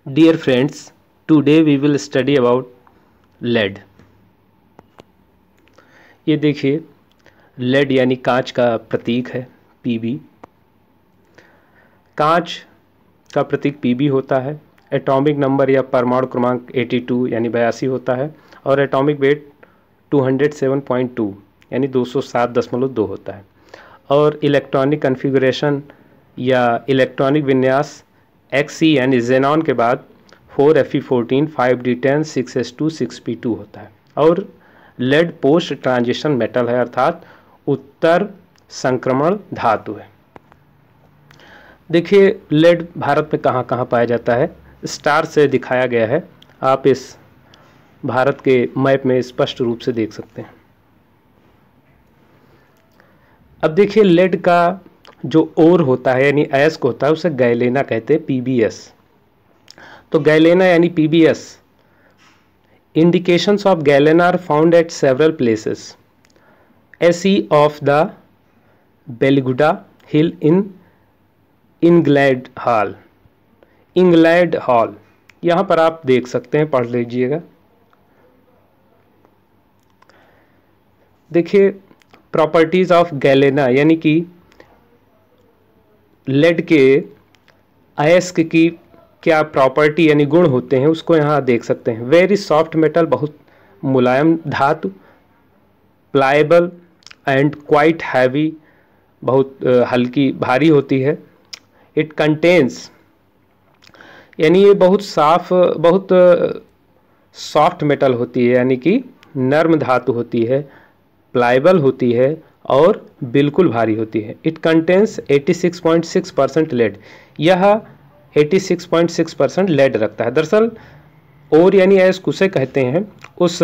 Dear friends, today we will study about lead। ये देखिए lead यानी कांच का प्रतीक है Pb। कांच का प्रतीक Pb होता है। एटॉमिक नंबर या परमाणु क्रमांक 82 यानी 82 होता है और एटॉमिक वेट 207.2 यानी 207.2 होता है। और इलेक्ट्रॉनिक कन्फिगरेशन या इलेक्ट्रॉनिक विन्यास Xe यानी जेनॉन के बाद 4Fe14 5D10 6S2 6P2 होता है। और लेड पोस्ट ट्रांजिशन मेटल है अर्थात उत्तर संक्रमण धातु है। देखिए लेड भारत में कहाँ कहाँ पाया जाता है, स्टार से दिखाया गया है। आप इस भारत के मैप में स्पष्ट रूप से देख सकते हैं। अब देखिए लेड का जो ओर होता है यानी अयस्क होता है उसे गैलेना कहते हैं, PbS। तो गैलेना यानी PbS। Indications of galena are found at several places. SE of the Beliguda hill in Ingaladhal. Ingaladhal यहाँ पर आप देख सकते हैं, पढ़ लीजिएगा। देखिए प्रॉपर्टीज ऑफ गैलेना यानी कि लेड के अयस्क की क्या प्रॉपर्टी यानी गुण होते हैं उसको यहाँ देख सकते हैं। वेरी सॉफ्ट मेटल, बहुत मुलायम धातु। प्लाएबल एंड क्वाइट हैवी, बहुत हल्की भारी होती है। इट कंटेन्स यानी ये बहुत साफ, बहुत सॉफ्ट मेटल होती है यानी कि नर्म धातु होती है, प्लाएबल होती है और बिल्कुल भारी होती है। It contains 86.6% lead. यह 86.6% लेड रखता है। दरअसल और यानी अयस्क उसे कहते हैं, उस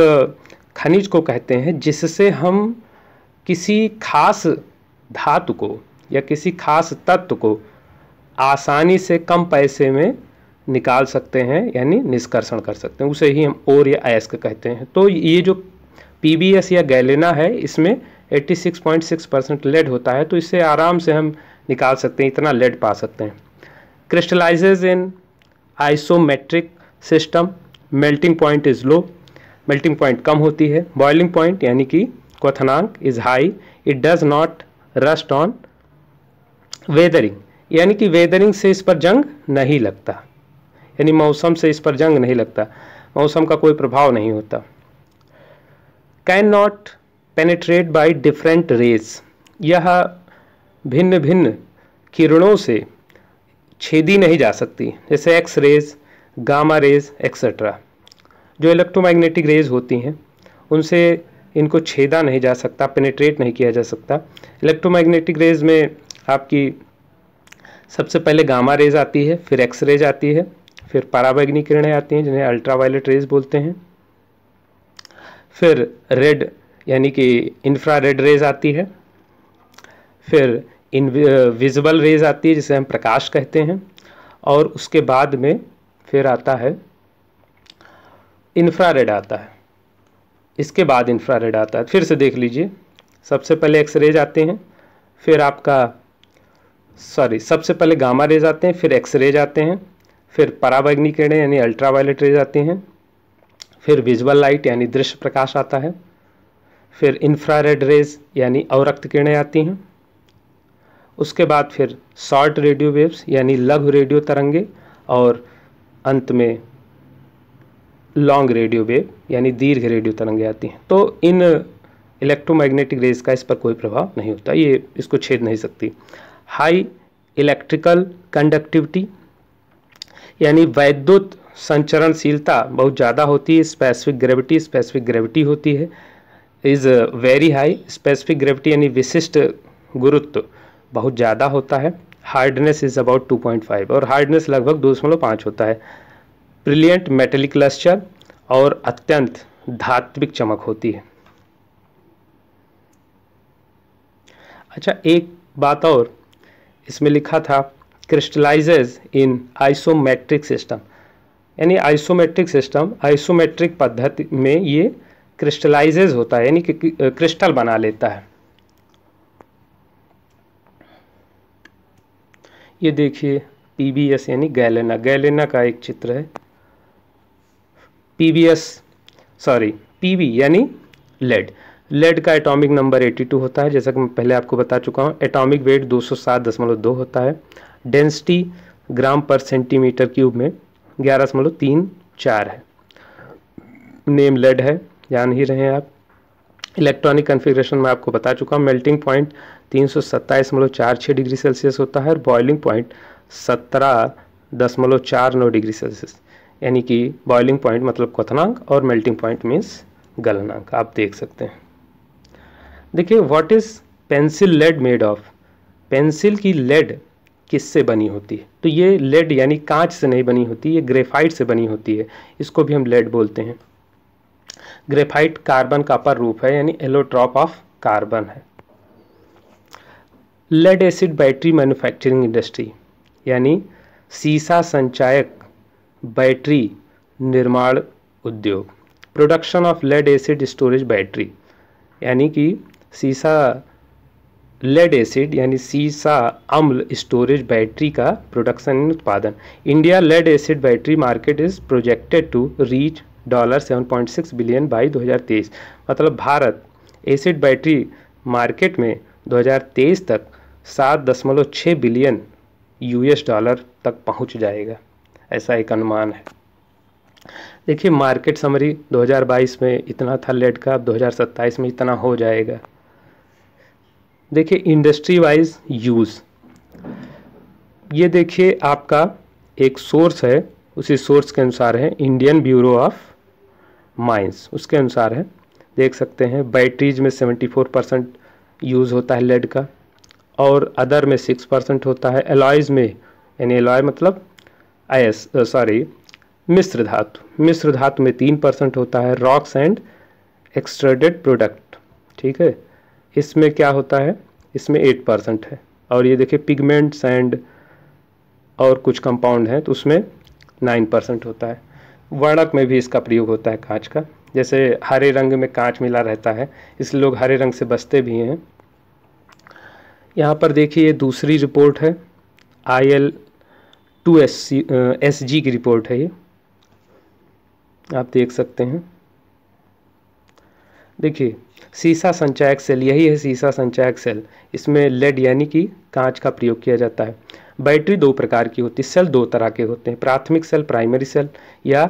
खनिज को कहते हैं जिससे हम किसी खास धातु को या किसी खास तत्व को आसानी से कम पैसे में निकाल सकते हैं यानी निष्कर्षण कर सकते हैं, उसे ही हम और या अयस्क कहते हैं। तो ये जो PbS या गैलेना है इसमें 86.6% लेड होता है, तो इससे आराम से हम निकाल सकते हैं, इतना लेड पा सकते हैं। Crystallizes in isometric system. Melting point is low, melting point कम होती है। बॉइलिंग पॉइंट यानी कि क्वथनांक is high. It does not rust on weathering यानी कि वेदरिंग से इस पर जंग नहीं लगता, यानी मौसम से इस पर जंग नहीं लगता, मौसम का कोई प्रभाव नहीं होता। Can not penetrate by different rays. यह भिन्न भिन्न किरणों से छेदी नहीं जा सकती, जैसे X rays, gamma rays etcetera. जो इलेक्ट्रोमैग्नेटिक रेज होती हैं उनसे इनको छेदा नहीं जा सकता, पेनिट्रेट नहीं किया जा सकता। इलेक्ट्रोमैग्नेटिक रेज में आपकी सबसे पहले गामा रेज आती है, फिर एक्स रेज आती है, फिर पराबैंगनी किरणें आती हैं जिन्हें अल्ट्रावायलेट रेज बोलते हैं, फिर रेड यानी कि इंफ्रारेड रेज आती है, फिर विजिबल रेज आती है जिसे हम प्रकाश कहते हैं, और उसके बाद में फिर आता है इंफ्रारेड आता है। इसके बाद इंफ्रारेड आता है। फिर से देख लीजिए, सबसे पहले एक्स रेज आते हैं, फिर सबसे पहले गामा रेज आते हैं, फिर एक्स रेज आते हैं, फिर पराबैंगनी किरणें यानी अल्ट्रावायलेट रेज आती हैं, फिर विजुअल लाइट यानी दृश्य प्रकाश आता है, फिर इंफ्रारेड रेज यानी अवरक्त किरणें आती हैं, उसके बाद फिर शॉर्ट रेडियो वेव्स यानी लघु रेडियो तरंगे, और अंत में लॉन्ग रेडियो वेव यानी दीर्घ रेडियो तरंगे आती हैं। तो इन इलेक्ट्रोमैग्नेटिक रेज का इस पर कोई प्रभाव नहीं होता, ये इसको छेद नहीं सकती। हाई इलेक्ट्रिकल कंडक्टिविटी यानी वैद्युत संचरणशीलता बहुत ज़्यादा होती है। स्पेसिफिक ग्रेविटी होती है, is very high. Specific gravity यानी विशिष्ट गुरुत्व बहुत ज़्यादा होता है। हार्डनेस इज़ अबाउट 2.5 और हार्डनेस लगभग 2.5 होता है। ब्रिलियंट मेटेलिक लस्टर और अत्यंत धात्विक चमक होती है। अच्छा, एक बात और इसमें लिखा था क्रिस्टलाइजेज इन आइसोमेट्रिक सिस्टम, यानी आइसोमेट्रिक पद्धति में ये क्रिस्टलाइजेज होता है यानी कि क्रिस्टल बना लेता है। ये देखिए PbS यानी गैलेना, गैलेना का एक चित्र है। PbS सॉरी Pb यानी लेड, लेड का एटॉमिक नंबर 82 होता है, जैसा कि मैं पहले आपको बता चुका हूँ। एटॉमिक वेट 207.2 होता है। डेंसिटी ग्राम पर सेंटीमीटर क्यूब में 11.34 है। नेम लेड है, जान ही रहे हैं आप। इलेक्ट्रॉनिक कन्फिग्रेशन में आपको बता चुका हूँ। मेल्टिंग पॉइंट 327.46 डिग्री सेल्सियस होता है और बॉइलिंग पॉइंट 17.49 डिग्री सेल्सियस, यानी कि बॉइलिंग पॉइंट मतलब क्वथनांक और मेल्टिंग पॉइंट मीन्स गलनांक, आप देख सकते हैं। देखिए what is pencil lead made of, pencil की लेड किससे बनी होती है? तो ये लेड यानी कांच से नहीं बनी होती, ये ग्रेफाइट से बनी होती है, इसको भी हम लेड बोलते हैं। ग्रेफाइट कार्बन का अपर रूप है, यानी एलोट्रॉप ऑफ कार्बन है। Lead acid battery manufacturing industry यानी सीसा संचायक बैटरी निर्माण उद्योग। Production of lead acid storage battery यानी कि सीसा लेड एसिड यानी सीसा अम्ल स्टोरेज बैटरी का प्रोडक्शन उत्पादन। India lead acid battery market is projected to reach $7.6 billion by 2023। मतलब भारत एसिड बैटरी मार्केट में 2023 तक 7.6 बिलियन $US तक पहुंच जाएगा, ऐसा एक अनुमान है। देखिए मार्केट समरी 2022 में इतना था लेड का, अब 2027 में इतना हो जाएगा। देखिए इंडस्ट्री वाइज यूज़, ये देखिए आपका एक सोर्स है, उसी सोर्स के अनुसार है इंडियन ब्यूरो ऑफ माइंस, उसके अनुसार है, देख सकते हैं। बैटरीज में 74% यूज़ होता है लेड का, और अदर में 6% होता है। एलॉयज़ में, यानी एलॉय मतलब मिश्र धातु, मिश्र धातु में 3% होता है। रॉक्स एंड एक्सट्रूडेड प्रोडक्ट, ठीक है, इसमें क्या होता है, इसमें 8% है। और ये देखिए पिगमेंट्स एंड और कुछ कंपाउंड हैं तो उसमें 9% होता है। वर्णक में भी इसका प्रयोग होता है कांच का, जैसे हरे रंग में कांच मिला रहता है इसलिए लोग हरे रंग से बचते भी हैं। यहाँ पर देखिए दूसरी रिपोर्ट है, IL2SG की रिपोर्ट है, ये आप देख सकते हैं। देखिए सीसा संचायक सेल, यही है सीसा संचायक सेल, इसमें लेड यानी कि कांच का प्रयोग किया जाता है। बैटरी 2 प्रकार की होती है, सेल 2 तरह के होते हैं, प्राथमिक सेल प्राइमरी सेल या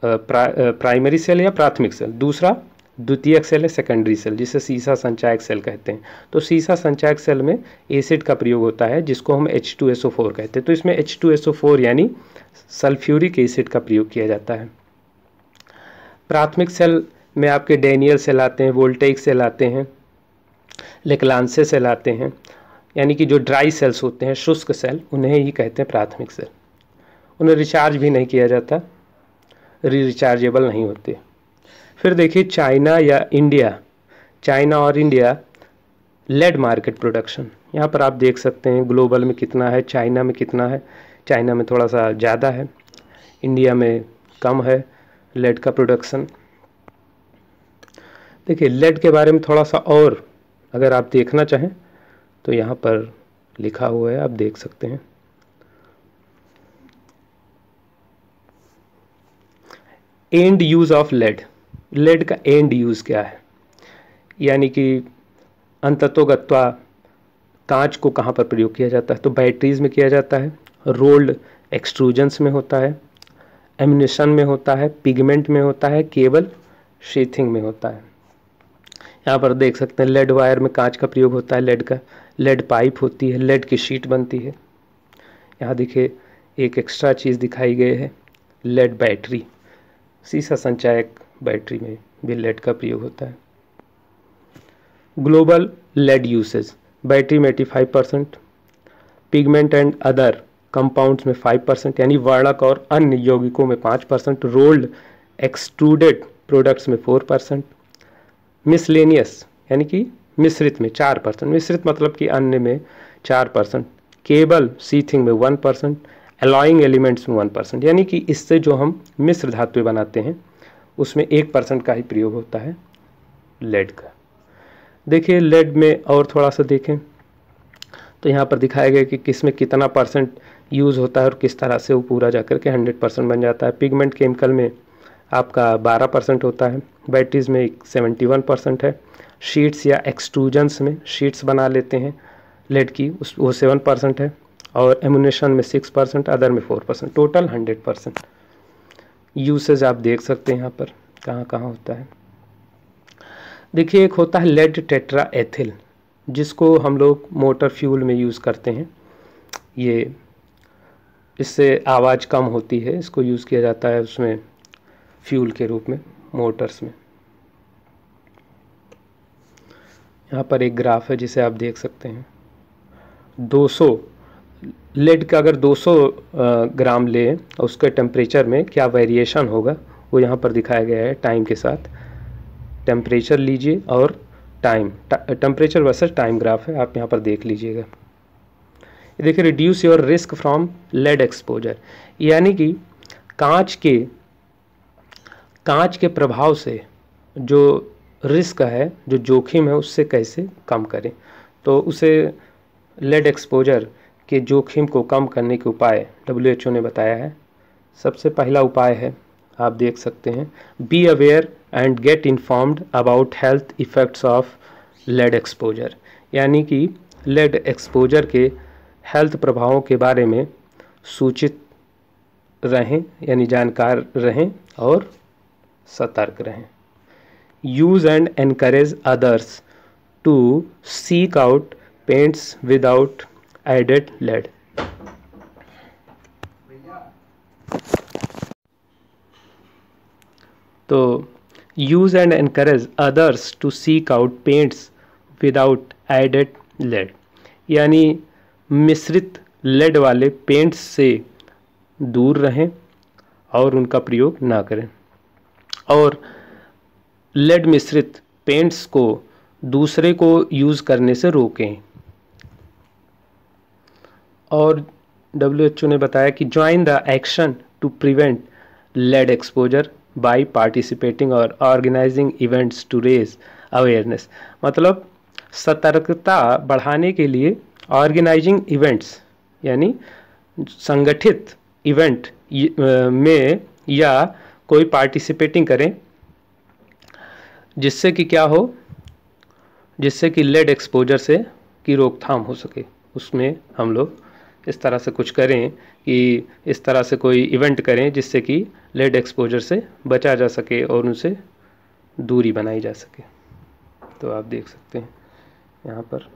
प्राइमरी सेल या प्राथमिक सेल, दूसरा द्वितीयक सेल है सेकेंडरी सेल, जिसे सीसा संचायक सेल कहते हैं। तो सीसा संचायक सेल में एसिड का प्रयोग होता है जिसको हम H2SO4 कहते हैं। तो इसमें H2SO4 यानी सल्फ्यूरिक एसिड का प्रयोग किया जाता है। प्राथमिक सेल में आपके डैनियल सेल आते हैं, वोल्टेइक सेल आते हैं, लेक्लांसे सेल आते हैं, यानी कि जो ड्राई सेल्स होते हैं, शुष्क सेल, उन्हें ही कहते हैं प्राथमिक सेल। उन्हें रिचार्ज भी नहीं किया जाता, रिचार्जेबल नहीं होते। फिर देखिए चाइना या इंडिया, चाइना और इंडिया लेड मार्केट प्रोडक्शन, यहाँ पर आप देख सकते हैं ग्लोबल में कितना है, चाइना में कितना है। चाइना में थोड़ा सा ज़्यादा है, इंडिया में कम है लेड का प्रोडक्शन। देखिए लेड के बारे में थोड़ा सा और अगर आप देखना चाहें तो यहाँ पर लिखा हुआ है, आप देख सकते हैं। End use of lead, lead का एंड यूज़ क्या है, यानी कि अंततोगत्वा कांच को कहाँ पर प्रयोग किया जाता है, तो बैटरीज में किया जाता है, रोल्ड एक्सट्रूजन्स में होता है, एम्यूनिशन में होता है, पिगमेंट में होता है, केबल शीथिंग में होता है। यहाँ पर देख सकते हैं लेड वायर में कांच का प्रयोग होता है, लेड का, लेड पाइप होती है, लेड की शीट बनती है। यहाँ देखिए एक एक्स्ट्रा चीज़ दिखाई गई है, लेड बैटरी, सीसा संचायक बैटरी में भी लेड का प्रयोग होता है। ग्लोबल लेड यूसेज, बैटरी में 85%, पिगमेंट एंड अदर कंपाउंड्स में 5%, यानी वर्णक और अन्य यौगिकों में 5%, रोल्ड एक्सट्रूडेड प्रोडक्ट्स में 4%, मिसलेनियस यानी कि मिश्रित में 4%, मिश्रित मतलब कि अन्य में 4%, केबल सीथिंग में 1%, अलॉइंग एलिमेंट्स में 1%, यानी कि इससे जो हम मिश्र धातुएं बनाते हैं उसमें 1% का ही प्रयोग होता है लेड का। देखिए लेड में और थोड़ा सा देखें तो यहाँ पर दिखाया गया कि किसमें कितना परसेंट यूज़ होता है और किस तरह से वो पूरा जा कर के 100% बन जाता है। पिगमेंट केमिकल में आपका 12% होता है, बैटरीज में 71% है, शीट्स या एक्सट्रूजन्स में शीट्स बना लेते हैं लेड की वो 7% है, और एमुनेशन में 6%, अदर में 4%, टोटल 100%। यूसेज आप देख सकते हैं यहाँ पर कहाँ कहाँ होता है। देखिए एक होता है लेड टेट्रा एथिल, जिसको हम लोग मोटर फ्यूल में यूज़ करते हैं। ये इससे आवाज़ कम होती है, इसको यूज़ किया जाता है उसमें फ्यूल के रूप में मोटर्स में। यहाँ पर एक ग्राफ है जिसे आप देख सकते हैं। 200 लेड का अगर 200 ग्राम लें उसके टेम्परेचर में क्या वेरिएशन होगा वो यहाँ पर दिखाया गया है टाइम के साथ। टेम्परेचर लीजिए और time, temperature versus time graph है, आप यहाँ पर देख लीजिएगा। देखिए reduce your risk from lead exposure, यानी कि कांच के प्रभाव से जो रिस्क है, जो जोखिम है, उससे कैसे कम करें। तो उसे लेड एक्सपोजर के जोखिम को कम करने के उपाय WHO ने बताया है। सबसे पहला उपाय है, आप देख सकते हैं, be aware and get informed about health effects of lead exposure, यानी कि लेड एक्सपोजर के हेल्थ प्रभावों के बारे में सूचित रहें, यानी जानकार रहें और सतर्क रहें। Use and encourage others to seek out paints without added lead. तो use and encourage others to seek out paints without added lead, यानी मिश्रित लेड वाले पेंट्स से दूर रहें और उनका प्रयोग ना करें, और लेड मिश्रित पेंट्स को दूसरे को यूज़ करने से रोकें। और WHO ने बताया कि join the action to prevent lead exposure by participating और organizing events to raise awareness, मतलब सतर्कता बढ़ाने के लिए ऑर्गेनाइजिंग इवेंट्स, यानी संगठित इवेंट में या कोई पार्टिसिपेटिंग करें, जिससे कि क्या हो, जिससे कि लेड एक्सपोजर से की रोकथाम हो सके। उसमें हम लोग इस तरह से कुछ करें कि इस तरह से कोई इवेंट करें जिससे कि लेड एक्सपोजर से बचा जा सके और उनसे दूरी बनाई जा सके। तो आप देख सकते हैं यहाँ पर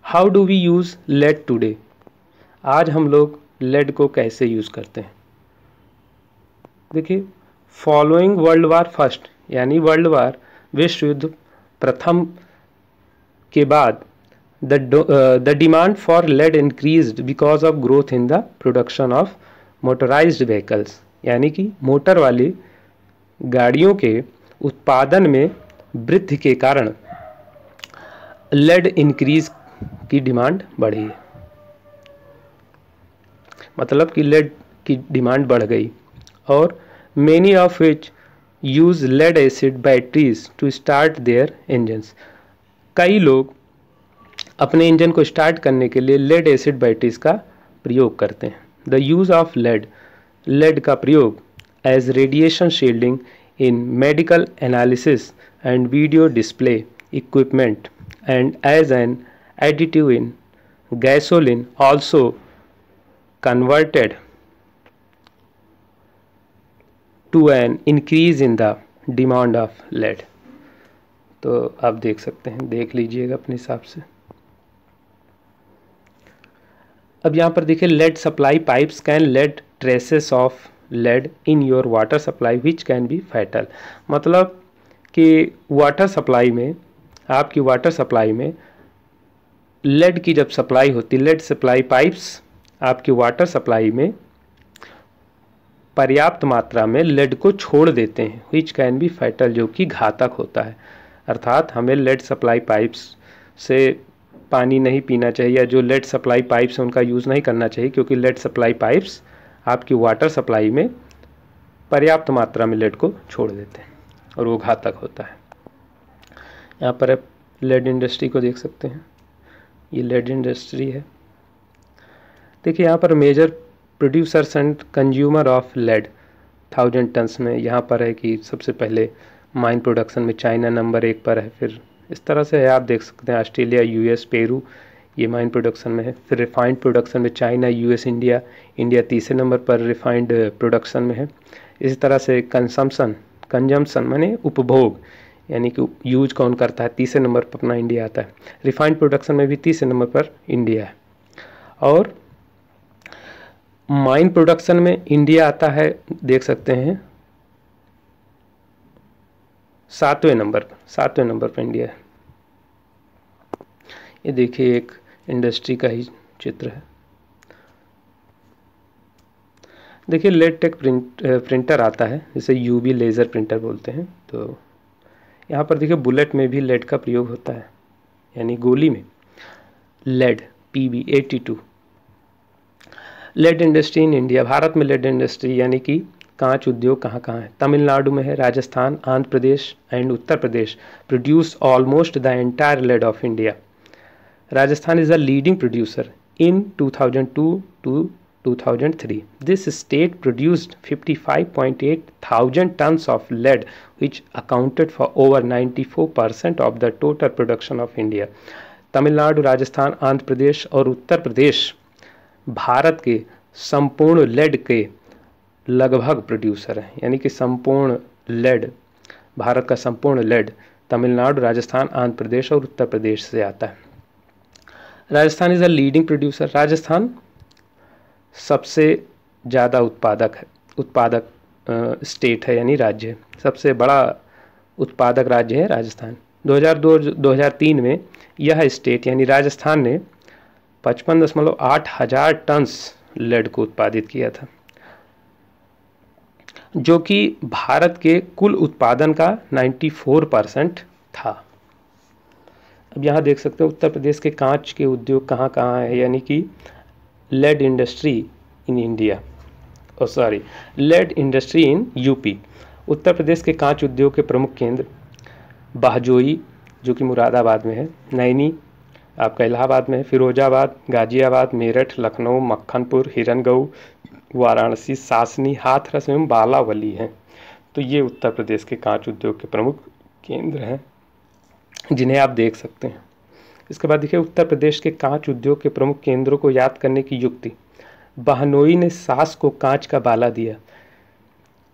how do we use lead today, आज हम लोग लेड को कैसे यूज़ करते हैं। देखिए फॉलोइंग वर्ल्ड वार फर्स्ट, यानी वर्ल्ड वार विश्व युद्ध प्रथम के बाद the demand for lead increased because of growth in the production of motorized vehicles, यानी कि मोटर वाली गाड़ियों के उत्पादन में वृद्धि के कारण लेड इंक्रीज की डिमांड बढ़ी है, मतलब कि लेड की डिमांड बढ़ गई। और many of which use lead acid batteries to start their engines, कई लोग अपने इंजन को स्टार्ट करने के लिए लेड एसिड बैटरीज का प्रयोग करते हैं। द यूज़ ऑफ लेड का प्रयोग as radiation shielding in medical analysis and video display equipment and as an additive in gasoline also converted to an increase in the demand of lead. तो आप देख सकते हैं, देख लीजिएगा अपने हिसाब से। अब यहाँ पर देखिए lead supply pipes can lead traces of lead in your water supply which can be fatal, मतलब कि वाटर सप्लाई में, आपकी वाटर सप्लाई में लेड की जब सप्लाई होती, लेड सप्लाई पाइप्स आपकी वाटर सप्लाई में पर्याप्त मात्रा में लेड को छोड़ देते हैं, विच कैन बी फैटल, जो कि घातक होता है। अर्थात हमें लेड सप्लाई पाइप्स से पानी नहीं पीना चाहिए, या जो लेड सप्लाई पाइप्स हैं उनका यूज़ नहीं करना चाहिए, क्योंकि लेड सप्लाई पाइप्स आपकी वाटर सप्लाई में पर्याप्त मात्रा में लेड को छोड़ देते हैं और वो घातक होता है। यहाँ पर आप लेड इंडस्ट्री को देख सकते हैं, ये लेड इंडस्ट्री है। देखिए यहाँ पर major producers and consumer of lead 1000 tons में यहाँ पर है कि सबसे पहले माइन प्रोडक्शन में चाइना नंबर 1 पर है, फिर इस तरह से है, आप देख सकते हैं ऑस्ट्रेलिया, यूएस, पेरू ये माइन प्रोडक्शन में है। फिर रिफाइंड प्रोडक्शन में चाइना, यूएस, इंडिया, इंडिया तीसरे नंबर पर रिफाइंड प्रोडक्शन में है। इसी तरह से कंजम्पशन माने उपभोग, यानी कि यूज कौन करता है, तीसरे नंबर पर अपना इंडिया आता है। रिफाइंड प्रोडक्शन में भी तीसरे नंबर पर इंडिया है। और माइन प्रोडक्शन में इंडिया आता है, देख सकते हैं 7वें नंबर पर इंडिया है। ये देखिए एक इंडस्ट्री का ही चित्र है। देखिए लेड टेक प्रिंटर आता है, जिसे यूवी लेज़र प्रिंटर बोलते हैं। तो यहाँ पर देखिए बुलेट में भी लेड का प्रयोग होता है, यानी गोली में lead PB82। Lead industry in India, भारत में लेड इंडस्ट्री यानी कि कांच उद्योग कहाँ कहाँ है? तमिलनाडु में है, Rajasthan, Andhra Pradesh and Uttar Pradesh produce almost the entire lead of India. Rajasthan is a leading producer in 2002 to 2003. This state produced 55.8 thousand tons of lead, which accounted for over 94% of the total production of India. Tamil Nadu, Rajasthan, Andhra Pradesh और उत्तर प्रदेश भारत के संपूर्ण lead के लगभग producer हैं, यानी कि संपूर्ण lead, Bharat का संपूर्ण लेड तमिलनाडु, राजस्थान, आंध्र प्रदेश और उत्तर प्रदेश से आता है। Rajasthan is a leading producer, Rajasthan सबसे ज़्यादा उत्पादक स्टेट है, यानी राज्य है, सबसे बड़ा उत्पादक राज्य है राजस्थान। 2002-2003 में यह स्टेट यानी राजस्थान ने 55.8 हजार टन्स लेड को उत्पादित किया था, जो कि भारत के कुल उत्पादन का 94% था। अब यहाँ देख सकते हैं उत्तर प्रदेश के कांच के उद्योग कहाँ कहाँ है, यानी कि lead industry in India, lead industry in UP. Uttar Pradesh के कांच उद्योग के प्रमुख केंद्र बहजोई, जो कि मुरादाबाद में है, नैनी आपका इलाहाबाद में है, फिरोजाबाद, गाजियाबाद, मेरठ, लखनऊ, मक्खनपुर, हिरनगऊ, वाराणसी, सासनी, हाथरस एवं बालावली हैं। तो ये उत्तर प्रदेश के कांच उद्योग के प्रमुख केंद्र हैं, जिन्हें आप देख सकते हैं। इसके बाद देखिए उत्तर प्रदेश के कांच उद्योग के प्रमुख केंद्रों को याद करने की युक्ति। बहनोई ने सास को कांच का बाला दिया।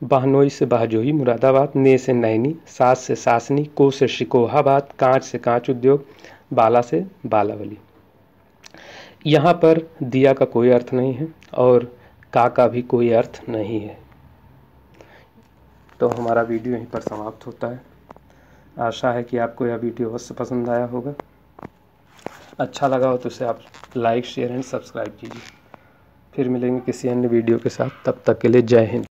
बहनोई से बहजोई, मुरादाबाद, ने से नैनी, सास से सासनी, को से शिकोहाबाद, कांच से कांच उद्योग, बाला से बालावली। यहाँ पर दिया का कोई अर्थ नहीं है और का भी कोई अर्थ नहीं है। तो हमारा वीडियो यहीं पर समाप्त होता है। आशा है कि आपको यह वीडियो अवश्य पसंद आया होगा। अच्छा लगा हो तो इसे आप लाइक, शेयर एंड सब्सक्राइब कीजिए। फिर मिलेंगे किसी अन्य वीडियो के साथ, तब तक के लिए जय हिंद।